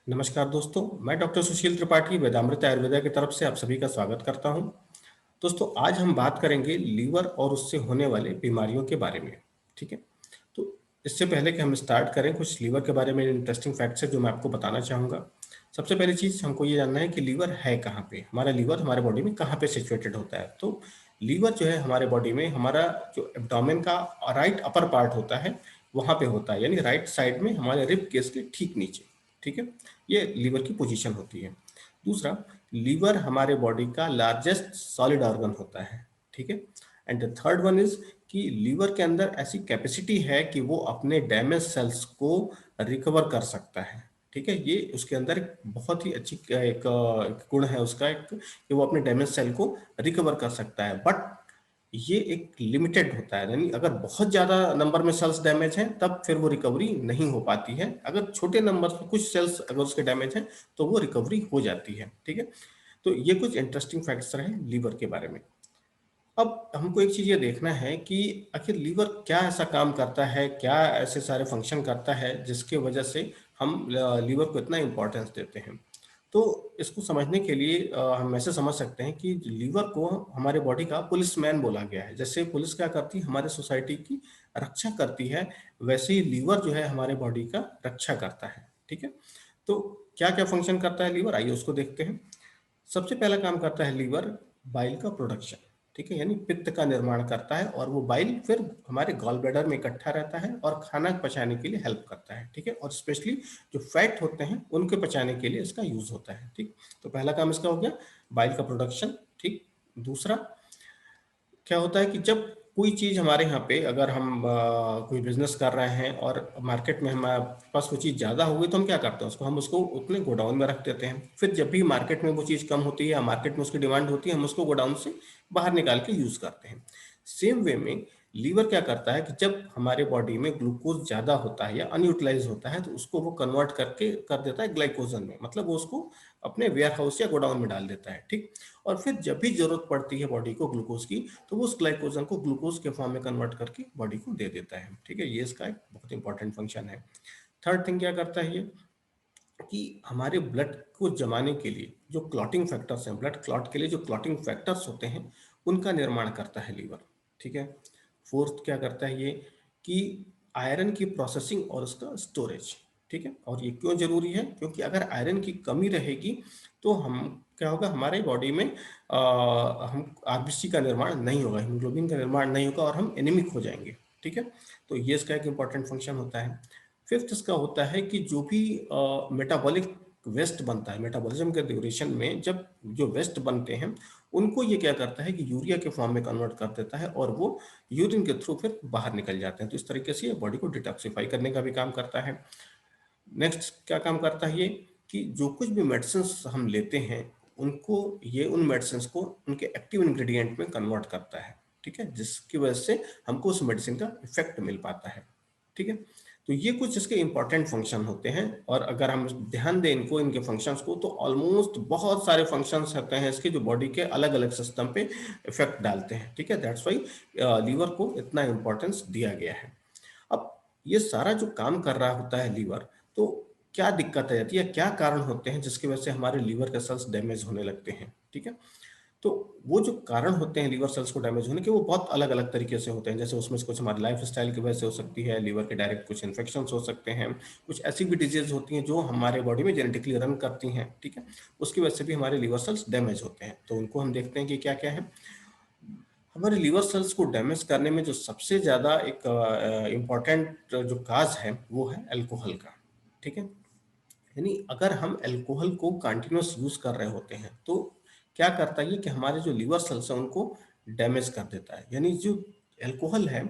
नमस्कार दोस्तों, मैं डॉक्टर सुशील त्रिपाठी वेदामृत आयुर्वेदा की तरफ से आप सभी का स्वागत करता हूं। दोस्तों, आज हम बात करेंगे लीवर और उससे होने वाले बीमारियों के बारे में। ठीक है। तो इससे पहले कि हम स्टार्ट करें, कुछ लीवर के बारे में इंटरेस्टिंग फैक्ट्स है जो मैं आपको बताना चाहूँगा। सबसे पहली चीज़ हमको ये जानना है कि लीवर है कहाँ पे, हमारा लीवर हमारे बॉडी में कहाँ पे सिचुएटेड होता है। तो लीवर जो है हमारे बॉडी में, हमारा जो एब्डोमेन का राइट अपर पार्ट होता है वहाँ पे होता है, यानी राइट साइड में हमारे रिब केस के ठीक नीचे। ठीक है। ये लीवर की पोजीशन होती है। दूसरा, लीवर हमारे बॉडी का लार्जेस्ट सॉलिड ऑर्गन होता है। ठीक है। And the third one is कि लीवर के अंदर ऐसी कैपेसिटी है कि वो अपने डैमेज सेल्स को रिकवर कर सकता है। ठीक है। ये उसके अंदर एक बहुत ही अच्छी एक गुण है उसका, एक कि वो अपने डैमेज सेल को रिकवर कर सकता है। बट ये एक लिमिटेड होता है, यानी अगर बहुत ज्यादा नंबर में सेल्स डैमेज हैं तब फिर वो रिकवरी नहीं हो पाती है। अगर छोटे नंबर में कुछ सेल्स अगर उसके डैमेज हैं तो वो रिकवरी हो जाती है। ठीक है। तो ये कुछ इंटरेस्टिंग फैक्ट्स रहे लीवर के बारे में। अब हमको एक चीज ये देखना है कि आखिर लीवर क्या ऐसा काम करता है, क्या ऐसे सारे फंक्शन करता है जिसके वजह से हम लीवर को इतना इंपॉर्टेंस देते हैं। तो इसको समझने के लिए हम ऐसे समझ सकते हैं कि लीवर को हमारे बॉडी का पुलिसमैन बोला गया है। जैसे पुलिस क्या करती है, हमारे सोसाइटी की रक्षा करती है, वैसे ही लीवर जो है हमारे बॉडी का रक्षा करता है। ठीक है। तो क्या क्या फंक्शन करता है लीवर, आइए उसको देखते हैं। सबसे पहला काम करता है लीवर बाइल का प्रोडक्शन। ठीक है। यानी पित्त का निर्माण करता है और वो बाइल फिर हमारे गॉल ब्लैडर में इकट्ठा रहता है और खाना पचाने के लिए हेल्प करता है। ठीक है। और स्पेशली जो फैट होते हैं उनके पचाने के लिए इसका यूज होता है। ठीक। तो पहला काम इसका हो गया, बाइल का प्रोडक्शन। ठीक। दूसरा क्या होता है कि जब कोई चीज हमारे यहाँ पे, अगर हम कोई बिजनेस कर रहे हैं और मार्केट में हमारे पास वो चीज ज्यादा हो गई तो हम क्या करते हैं, उसको हम उसको उतने गोडाउन में रख देते हैं। फिर जब भी मार्केट में वो चीज कम होती है या मार्केट में उसकी डिमांड होती है, हम उसको गोडाउन से बाहर निकाल के यूज करते हैं। सेम वे में लीवर क्या करता है कि जब हमारे बॉडी में ग्लूकोज ज्यादा होता है या अनयूटिलाइज होता है तो उसको वो कन्वर्ट करके कर देता है ग्लाइकोजन में, मतलब वो उसको अपने वेयर हाउस या गोडाउन में डाल देता है। ठीक। और फिर जब भी जरूरत पड़ती है बॉडी को ग्लूकोज की तो वो उस ग्लाइकोजन को ग्लूकोज के फॉर्म में कन्वर्ट करके बॉडी को दे देता है। ठीक है। ये इसका एक बहुत इंपॉर्टेंट फंक्शन है। थर्ड थिंग क्या करता है ये, कि हमारे ब्लड को जमाने के लिए जो क्लॉटिंग फैक्टर्स हैं, ब्लड क्लॉट के लिए जो क्लॉटिंग फैक्टर्स होते हैं उनका निर्माण करता है लीवर। ठीक है। फोर्थ क्या करता है ये, कि आयरन की प्रोसेसिंग और उसका स्टोरेज। ठीक है। और ये क्यों जरूरी है, क्योंकि अगर आयरन की कमी रहेगी तो हम क्या होगा, हमारे बॉडी में हम आरबीसी का निर्माण नहीं होगा, हीमोग्लोबिन का निर्माण नहीं होगा और हम एनीमिक हो जाएंगे। ठीक है। तो ये इसका एक इंपॉर्टेंट फंक्शन होता है। फिफ्थ इसका होता है कि जो भी मेटाबॉलिक वेस्ट बनता है, मेटाबॉलिज्म के ड्यूरेशन में जब जो वेस्ट बनते हैं उनको ये क्या करता है कि यूरिया के फॉर्म में कन्वर्ट कर देता है और वो यूरिन के थ्रू फिर बाहर निकल जाते हैं। तो इस तरीके से ये बॉडी को डिटॉक्सिफाई करने का भी काम करता है। नेक्स्ट क्या काम करता है ये, कि जो कुछ भी मेडिसिन हम लेते हैं उनको, ये उन मेडिसिन को उनके एक्टिव इंग्रेडिएंट में कन्वर्ट करता है। ठीक है। जिसकी वजह से हमको उस मेडिसिन का इफेक्ट मिल पाता है। ठीक है। तो ये कुछ इसके इंपॉर्टेंट फंक्शन होते हैं और अगर हम ध्यान दें इनको, इनके फंक्शंस को, तो ऑलमोस्ट बहुत सारे फंक्शंस होते हैं इसके जो बॉडी के अलग अलग सिस्टम पे इफेक्ट डालते हैं। ठीक है। दैट्स वाई लीवर को इतना इंपॉर्टेंस दिया गया है। अब ये सारा जो काम कर रहा होता है लीवर, तो क्या दिक्कत आ जाती है, क्या कारण होते हैं जिसकी वजह से हमारे लीवर के सेल्स डैमेज होने लगते हैं। ठीक है। तो वो जो कारण होते हैं लीवर सेल्स को डैमेज होने के, वो बहुत अलग अलग तरीके से होते हैं। जैसे उसमें से कुछ हमारे लाइफ स्टाइल की वजह से हो सकती है, लीवर के डायरेक्ट कुछ इन्फेक्शन हो सकते हैं, कुछ ऐसी भी डिजीज होती हैं जो हमारे बॉडी में जेनेटिकली रन करती हैं। ठीक है। उसकी वजह से भी हमारे लीवर सेल्स डैमेज होते हैं। तो उनको हम देखते हैं कि क्या क्या है। हमारे लीवर सेल्स को डैमेज करने में जो सबसे ज्यादा एक इम्पॉर्टेंट जो काज है वो है अल्कोहल का। ठीक है। यानी अगर हम अल्कोहल को कंटिन्यूस यूज कर रहे होते हैं तो क्या करता है ये, कि हमारे जो लीवर सेल्स हैं उनको डैमेज कर देता है। यानी जो अल्कोहल है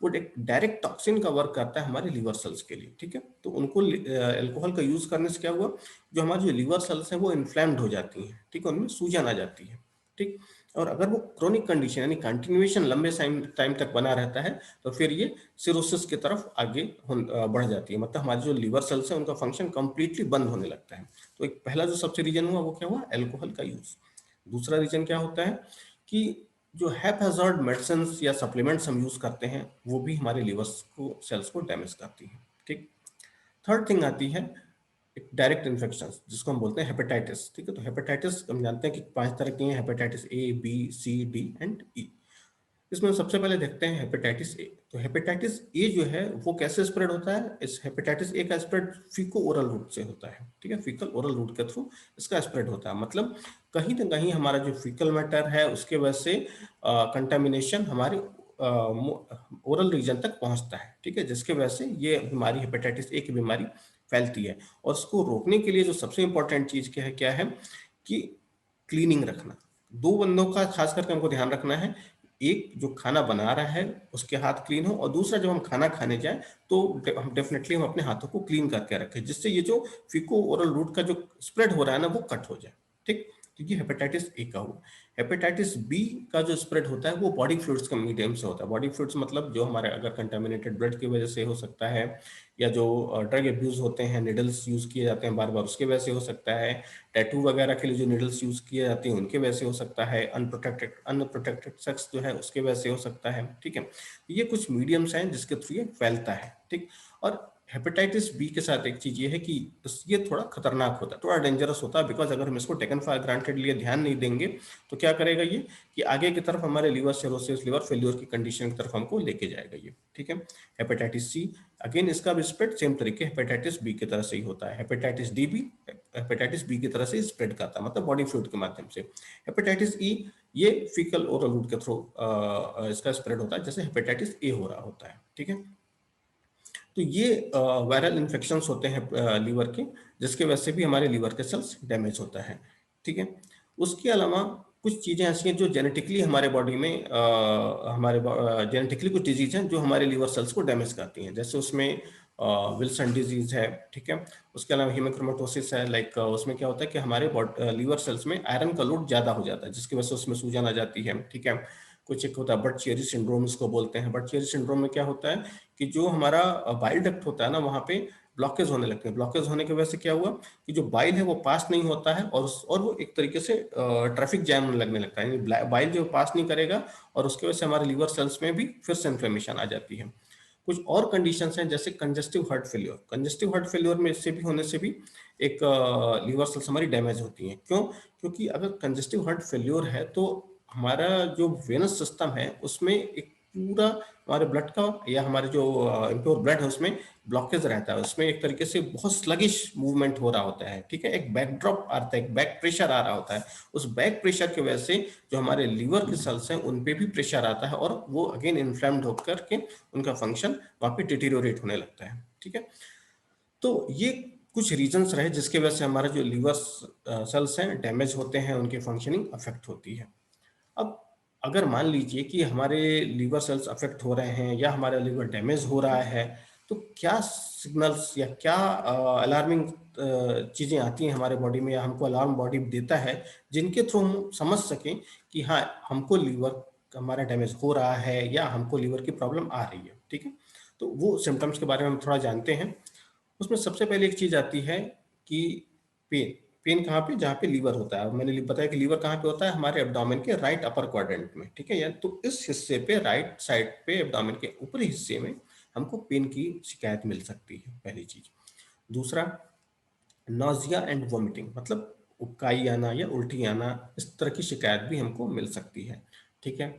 वो एक डायरेक्ट टॉक्सिन का वर्क करता है हमारे लीवर सेल्स के लिए। ठीक है। तो उनको अल्कोहल का यूज करने से क्या हुआ, जो हमारी जो लीवर सेल्स हैं वो इन्फ्लेम्ड हो जाती हैं। ठीक है। उनमें सूजन आ जाती है। ठीक। और अगर वो क्रोनिक कंडीशन यानी कंटिन्यूएशन लंबे टाइम तक बना रहता है तो फिर ये सिरोसिस की तरफ आगे बढ़ जाती है, मतलब हमारे जो लीवर सेल्स है उनका फंक्शन कंप्लीटली बंद होने लगता है। तो एक पहला जो सबसे रीजन हुआ वो क्या हुआ, अल्कोहल का यूज। दूसरा रीजन क्या होता है कि जो हैप्पैजार्ड मेडिसिन या सप्लीमेंट्स हम यूज करते हैं वो भी हमारे लीवर को सेल्स को डैमेज करती हैं। ठीक। थर्ड थिंग आती है एक डायरेक्ट इन्फेक्शन जिसको हम बोलते हैं हेपेटाइटिस, ठीक है। तो हेपेटाइटिस हम जानते हैं कि 5 तरह की हैं, hepatitis A, B, C, D and E. इसमें सबसे पहले देखते हैं हेपेटाइटिस ए। तो हेपेटाइटिस ए जो है वो कैसे स्प्रेड होता है? इस हेपेटाइटिस ए का स्प्रेड फीको ओरल रूट से होता है, ठीक है। फीकल ओरल रूट के थ्रू इसका स्प्रेड होता है, मतलब कहीं ना कहीं हमारा जो फीकल मैटर है उसके वजह से कंटामिनेशन हमारे ओरल रीजन तक पहुंचता है, ठीक है, जिसके वजह से ये बीमारी हेपेटाइटिस ए की बीमारी फैलती है। और उसको रोकने के लिए जो सबसे इंपॉर्टेंट चीज क्या है कि क्लीनिंग रखना। दो बंदों का खास करके हमको ध्यान रखना है, एक जो खाना बना रहा है उसके हाथ क्लीन हो, और दूसरा जब हम खाना खाने जाएं तो हम डेफिनेटली हम अपने हाथों को क्लीन करके रखें, जिससे ये जो फीको ओरल रूट का जो स्प्रेड हो रहा है ना वो कट हो जाए, ठीक। तो ये हेपेटाइटिस ए का हुआ। हेपेटाइटिस बी का जो स्प्रेड होता है वो बॉडी फ्लूइड्स के मीडियम से होता है। बॉडी फ्लूइड्स मतलब जो हमारे अगर कंटामिनेटेड ब्लड की वजह से हो सकता है, या जो ड्रग एब्यूज होते हैं, निडल्स यूज किए जाते हैं बार बार, उसके वजह से हो सकता है। टैटू वगैरह के लिए जो निडल्स यूज किए जाते हैं उनके वजह से हो सकता है। अनप्रोटेक्टेड सेक्स जो है उसके वजह से हो सकता है, ठीक है। ये कुछ मीडियम्स हैं जिसके थ्रू ये फैलता है, ठीक। और हेपेटाइटिस बी के साथ एक चीज ये है कि ये थोड़ा खतरनाक होता है, थोड़ा डेंजरस होता है, बिकॉज अगर हम इसको टेकन फॉर ग्रांटेड लिए ध्यान नहीं देंगे तो क्या करेगा ये कि आगे की तरफ हमारे लिवर सिरोसिस, लिवर फेल्योर की कंडीशन की तरफ हमको लेके जाएगा ये, ठीक है। हेपेटाइटिस सी, अगेन इसका भी स्प्रेड सेम तरीके हेपेटाइटिस बी की तरह से ही होता है। हेपेटाइटिस डी भी हेपेटाइटिस बी की तरह से स्प्रेड करता है, मतलब बॉडी फ्लूइड के माध्यम से। हेपेटाइटिस ई, ये फीकल ओरल रूट के थ्रू इसका स्प्रेड होता है, जैसे हेपेटाइटिस ए हो रहा होता है, ठीक है। तो ये वायरल इन्फेक्शंस होते हैं लीवर के, जिसके वजह से भी हमारे लीवर के सेल्स डैमेज होता है, ठीक है। उसके अलावा कुछ चीज़ें ऐसी हैं जो जेनेटिकली हमारे बॉडी में हमारे जेनेटिकली कुछ डिजीज हैं जो हमारे लीवर सेल्स को डैमेज करती हैं, जैसे उसमें विल्सन डिजीज है, ठीक है। उसके अलावा हीमोक्रोमेटोसिस है, लाइक उसमें क्या होता है कि हमारे लीवर सेल्स में आयरन का लोड ज़्यादा हो जाता है, जिसकी वजह से उसमें सूजन आ जाती है, ठीक है। कुछ एक होता है बर्ड-चियरी सिंड्रोम, इसको बोलते हैं। बर्ड-चियरी सिंड्रोम में क्या होता है कि जो हमारा बाइल डक्ट होता है ना, वहाँ पे ब्लॉकेज होने लगते हैं। ब्लॉकेज होने की वजह से क्या हुआ कि जो बाइल है वो पास नहीं होता है, और वो एक तरीके से ट्रैफिक जैम लगने लगता है, यानी बाइल जो पास नहीं करेगा, और उसकी वजह से हमारे लीवर सेल्स में भी फिर से इन्फ्लेमेशन आ जाती है। कुछ और कंडीशंस हैं जैसे congestive heart failure. Congestive heart failure में इससे भी होने से भी एक लीवर सेल्स हमारी डैमेज होती हैं। क्यों? क्योंकि अगर कंजेस्टिव हार्ट फेल्योर है तो हमारा जो वेनस सिस्टम है उसमें एक पूरा हमारे ब्लड का या हमारे जो इम्प्योर ब्लड है उसमें ब्लॉकेज रहता है, उसमें एक तरीके से बहुत स्लगिश मूवमेंट हो रहा होता है, ठीक है। एक बैकड्रॉप आता है, एक बैक प्रेशर आ रहा होता है। उस बैक प्रेशर की वजह से जो हमारे लीवर के सेल्स हैं उन पे भी प्रेशर आता है, और वो अगेन इन्फ्लेम्ड होकर के उनका फंक्शन वहाँ पे डिटीरियोरेट होने लगता है, ठीक है। तो ये कुछ रीजंस रहे जिसकी वजह से हमारा जो लीवर सेल्स हैं डैमेज होते हैं, उनकी फंक्शनिंग अफेक्ट होती है। अब अगर मान लीजिए कि हमारे लीवर सेल्स अफेक्ट हो रहे हैं या हमारा लीवर डैमेज हो रहा है, तो क्या सिग्नल्स या क्या अलार्मिंग चीज़ें आती हैं हमारे बॉडी में, या हमको अलार्म बॉडी देता है, जिनके थ्रू हम समझ सकें कि हाँ, हमको लीवर हमारा डैमेज हो रहा है या हमको लीवर की प्रॉब्लम आ रही है, ठीक है। तो वो सिम्टम्स के बारे में हम थोड़ा जानते हैं। उसमें सबसे पहले एक चीज आती है कि पेन। पेन कहाँ पे? जहाँ पे लीवर होता है। मैंने बताया कि लीवर कहाँ पे होता है, हमारे एब्डोमेन के राइट अपर क्वाड्रेंट में, ठीक है। या तो इस हिस्से पे, राइट साइड पे एब्डोमेन के ऊपरी हिस्से में हमको पेन की शिकायत मिल सकती है, पहली चीज। दूसरा, नोजिया एंड वोमिटिंग, मतलब उबकाई आना या उल्टी आना, इस तरह की शिकायत भी हमको मिल सकती है, ठीक है।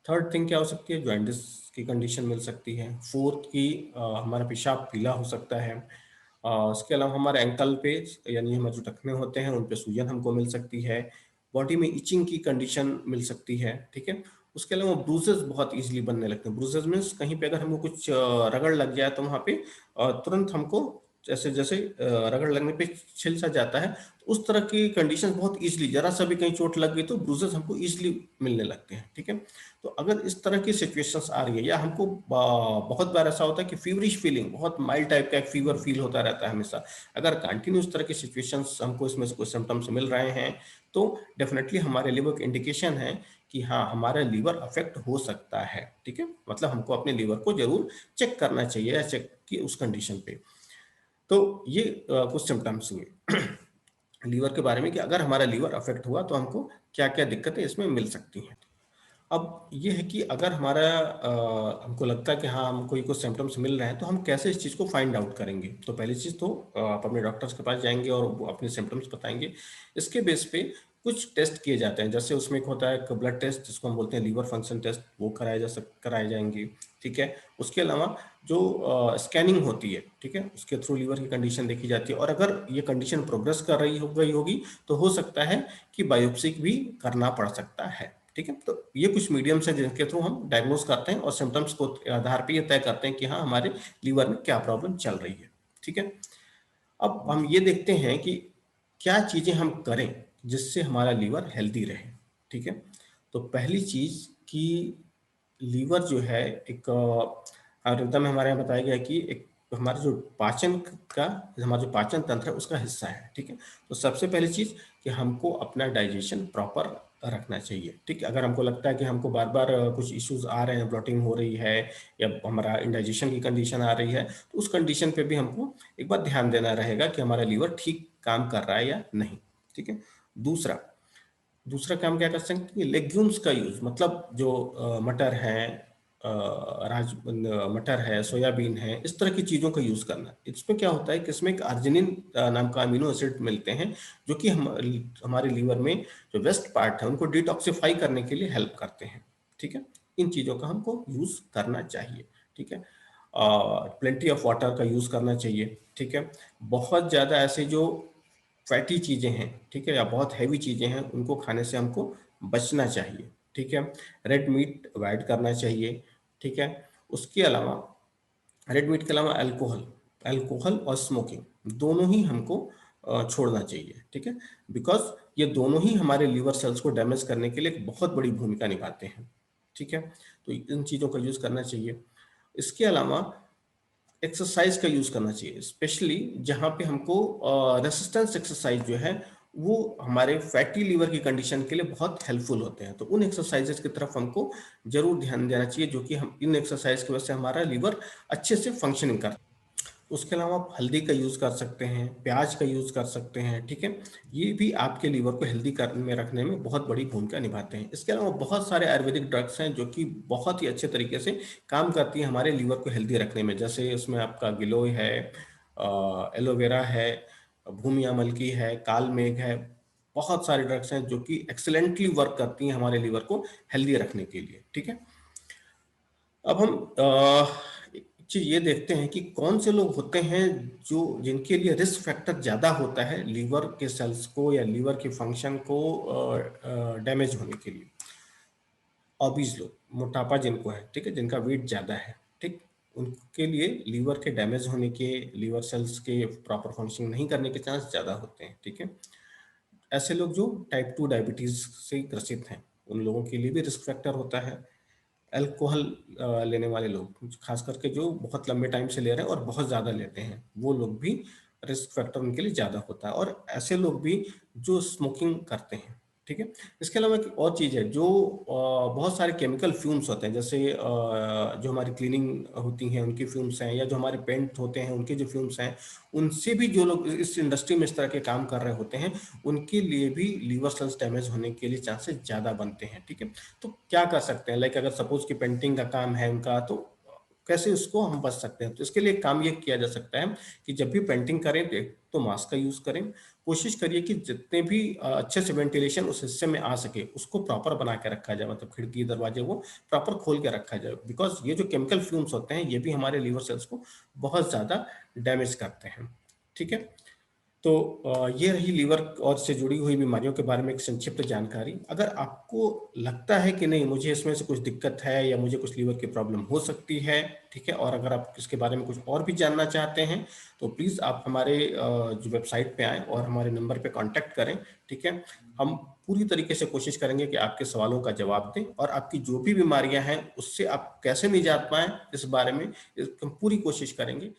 थर्ड थिंग क्या हो सकती है? जॉइंटिस की कंडीशन मिल सकती है। फोर्थ की हमारा पेशाब पीला हो सकता है। उसके अलावा हमारे एंकल पे, यानी हमारे जो टखने होते हैं उन पे सूजन हमको मिल सकती है। बॉडी में इचिंग की कंडीशन मिल सकती है, ठीक है। उसके अलावा ब्रूजेस बहुत इजीली बनने लगते हैं। ब्रूजेस मीन्स कहीं पे अगर हमको कुछ रगड़ लग जाए तो वहाँ पे तुरंत हमको जैसे जैसे रगड़ लगने पे छिल सा जाता है, तो उस तरह की कंडीशन बहुत इजीली, जरा सा भी कहीं चोट लग गई तो ब्रूजेस हमको इजीली मिलने लगते हैं, ठीक है। तो अगर इस तरह की सिचुएशंस आ रही है, या हमको बहुत बार ऐसा होता है कि फीवरिश फीलिंग, बहुत माइल्ड टाइप का एक फीवर फील होता रहता है हमेशा, अगर कंटिन्यू इस तरह की सिचुएशंस हमको इसमें कुछ सिम्टम्स मिल रहे हैं, तो डेफिनेटली हमारे लीवर की इंडिकेशन है कि हाँ, हमारा लीवर अफेक्ट हो सकता है, ठीक है। मतलब हमको अपने लीवर को जरूर चेक करना चाहिए, या चेक की उस कंडीशन पे। तो ये कुछ सिम्टम्स हुए लीवर के बारे में कि अगर हमारा लीवर अफेक्ट हुआ तो हमको क्या क्या दिक्कतें इसमें मिल सकती हैं। अब ये है कि अगर हमारा हमको लगता है कि हाँ हमको ये कुछ सिम्टम्स मिल रहे हैं, तो हम कैसे इस चीज़ को फाइंड आउट करेंगे। तो पहली चीज़ तो आप अपने डॉक्टर्स के पास जाएंगे और वो अपने सिम्टम्स बताएंगे। इसके बेस पे कुछ टेस्ट किए जाते हैं, जैसे उसमें एक होता है ब्लड टेस्ट जिसको हम बोलते हैं लीवर फंक्शन टेस्ट, वो कराए जाएंगे। ठीक है, उसके अलावा जो स्कैनिंग होती है, ठीक है, उसके थ्रू लीवर की कंडीशन देखी जाती है, और अगर ये कंडीशन प्रोग्रेस कर रही हो गई होगी तो हो सकता है कि बायोप्सी भी करना पड़ सकता है। ठीक है, तो ये कुछ मीडियम्स हैं जिनके थ्रू हम डायग्नोस करते हैं और सिम्टम्स को आधार पे ये तय करते हैं कि हाँ हमारे लीवर में क्या प्रॉब्लम चल रही है। ठीक है, अब हम ये देखते हैं कि क्या चीजें हम करें जिससे हमारा लीवर हेल्दी रहे। ठीक है, तो पहली चीज कि लीवर जो है एक आयुर्वेदा में हमारे यहाँ बताया गया है कि एक हमारा जो पाचन का हमारा जो पाचन तंत्र है उसका हिस्सा है। ठीक है, तो सबसे पहली चीज कि हमको अपना डाइजेशन प्रॉपर रखना चाहिए। ठीक है, अगर हमको लगता है कि हमको बार बार कुछ इश्यूज आ रहे हैं, ब्लोटिंग हो रही है या हमारा इंडाइजेशन की कंडीशन आ रही है, तो उस कंडीशन पे भी हमको एक बार ध्यान देना रहेगा कि हमारा लीवर ठीक काम कर रहा है या नहीं। ठीक है, दूसरा दूसरा काम क्या कर सकते हैं, लेग्यूम्स का यूज, मतलब जो मटर है, मटर है, सोयाबीन है, इस तरह की चीजों का यूज करना। इसमें क्या होता है कि इसमें एक अर्जिनिन नाम का अमीनो एसिड मिलते हैं जो कि हमारे लीवर में जो वेस्ट पार्ट है उनको डिटॉक्सिफाई करने के लिए हेल्प करते हैं। ठीक है, इन चीजों का हमको यूज करना चाहिए। ठीक है, प्लेंटी ऑफ वाटर का यूज करना चाहिए। ठीक है, बहुत ज्यादा ऐसे जो फैटी चीजें हैं, ठीक है, या बहुत हैवी चीजें हैं, उनको खाने से हमको बचना चाहिए। ठीक है, रेड मीट अवॉइड करना चाहिए। ठीक है, उसके अलावा रेड मीट के अलावा अल्कोहल अल्कोहल और स्मोकिंग दोनों ही हमको छोड़ना चाहिए। ठीक है, बिकॉज ये दोनों ही हमारे लीवर सेल्स को डैमेज करने के लिए एक बहुत बड़ी भूमिका निभाते हैं। ठीक है, तो इन चीजों का यूज करना चाहिए। इसके अलावा एक्सरसाइज का यूज करना चाहिए, स्पेशली जहां पे हमको रेसिस्टेंस एक्सरसाइज जो है वो हमारे फैटी लीवर की कंडीशन के लिए बहुत हेल्पफुल होते हैं। तो उन एक्सरसाइजेस की तरफ हमको जरूर ध्यान देना चाहिए, जो कि हम इन एक्सरसाइज की वजह से हमारा लीवर अच्छे से फंक्शनिंग कर। उसके अलावा आप हल्दी का यूज कर सकते हैं, प्याज का यूज कर सकते हैं। ठीक है, ये भी आपके लीवर को हेल्दी करने में रखने में बहुत बड़ी भूमिका निभाते हैं। इसके अलावा बहुत सारे आयुर्वेदिक ड्रग्स हैं जो कि बहुत ही अच्छे तरीके से काम करती हैं हमारे लीवर को हेल्दी रखने में, जैसे उसमें आपका गिलोय है, एलोवेरा है, भूमि अमलकी है, काल मेघ है। बहुत सारे ड्रग्स हैं जो कि एक्सेलेंटली वर्क करती हैं हमारे लीवर को हेल्दी रखने के लिए। ठीक है, अब हम एक चीज ये देखते हैं कि कौन से लोग होते हैं जो जिनके लिए रिस्क फैक्टर ज्यादा होता है लीवर के सेल्स को या लीवर के फंक्शन को डैमेज होने के लिए। ऑबीज लोग, मोटापा जिनको है, ठीक है, जिनका वेट ज्यादा है, ठीक, उनके लिए लीवर के डैमेज होने के, लीवर सेल्स के प्रॉपर फंक्शन नहीं करने के चांस ज्यादा होते हैं। ठीक है, ऐसे लोग जो टाइप 2 डायबिटीज से ग्रसित हैं उन लोगों के लिए भी रिस्क फैक्टर होता है। अल्कोहल लेने वाले लोग, खास करके जो बहुत लंबे टाइम से ले रहे हैं और बहुत ज़्यादा लेते हैं, वो लोग भी रिस्क फैक्टर उनके लिए ज़्यादा होता है, और ऐसे लोग भी जो स्मोकिंग करते हैं। ठीक है, इसके अलावा एक और चीज़ है जो बहुत सारे केमिकल फ्यूम्स होते हैं, जैसे जो हमारी क्लीनिंग होती हैं उनकी फ्यूम्स हैं, या जो हमारे पेंट होते हैं उनके जो फ्यूम्स हैं, उनसे भी जो लोग इस इंडस्ट्री में इस तरह के काम कर रहे होते हैं उनके लिए भी लीवर सेल्स डैमेज होने के लिए चांसेस ज़्यादा बनते हैं। ठीक है, तो क्या कर सकते हैं, लाइक अगर सपोज कि पेंटिंग का काम है उनका, तो कैसे उसको हम बच सकते हैं। तो इसके लिए एक काम ये किया जा सकता है कि जब भी पेंटिंग करें तो मास्क का यूज करें। कोशिश करिए कि जितने भी अच्छे से वेंटिलेशन उस हिस्से में आ सके उसको प्रॉपर बना के रखा जाए, मतलब खिड़की दरवाजे वो प्रॉपर खोल के रखा जाए, बिकॉज ये जो केमिकल फ्यूम्स होते हैं ये भी हमारे लीवर सेल्स को बहुत ज्यादा डैमेज करते हैं। ठीक है, तो ये रही लीवर और से जुड़ी हुई बीमारियों के बारे में एक संक्षिप्त जानकारी। अगर आपको लगता है कि नहीं मुझे इसमें से कुछ दिक्कत है या मुझे कुछ लीवर की प्रॉब्लम हो सकती है, ठीक है, और अगर आप इसके बारे में कुछ और भी जानना चाहते हैं तो प्लीज़ आप हमारे जो वेबसाइट पे आएँ और हमारे नंबर पे कांटेक्ट करें। ठीक है, हम पूरी तरीके से कोशिश करेंगे कि आपके सवालों का जवाब दें और आपकी जो भी बीमारियां हैं उससे आप कैसे निजात पाएं इस बारे में हम पूरी कोशिश करेंगे।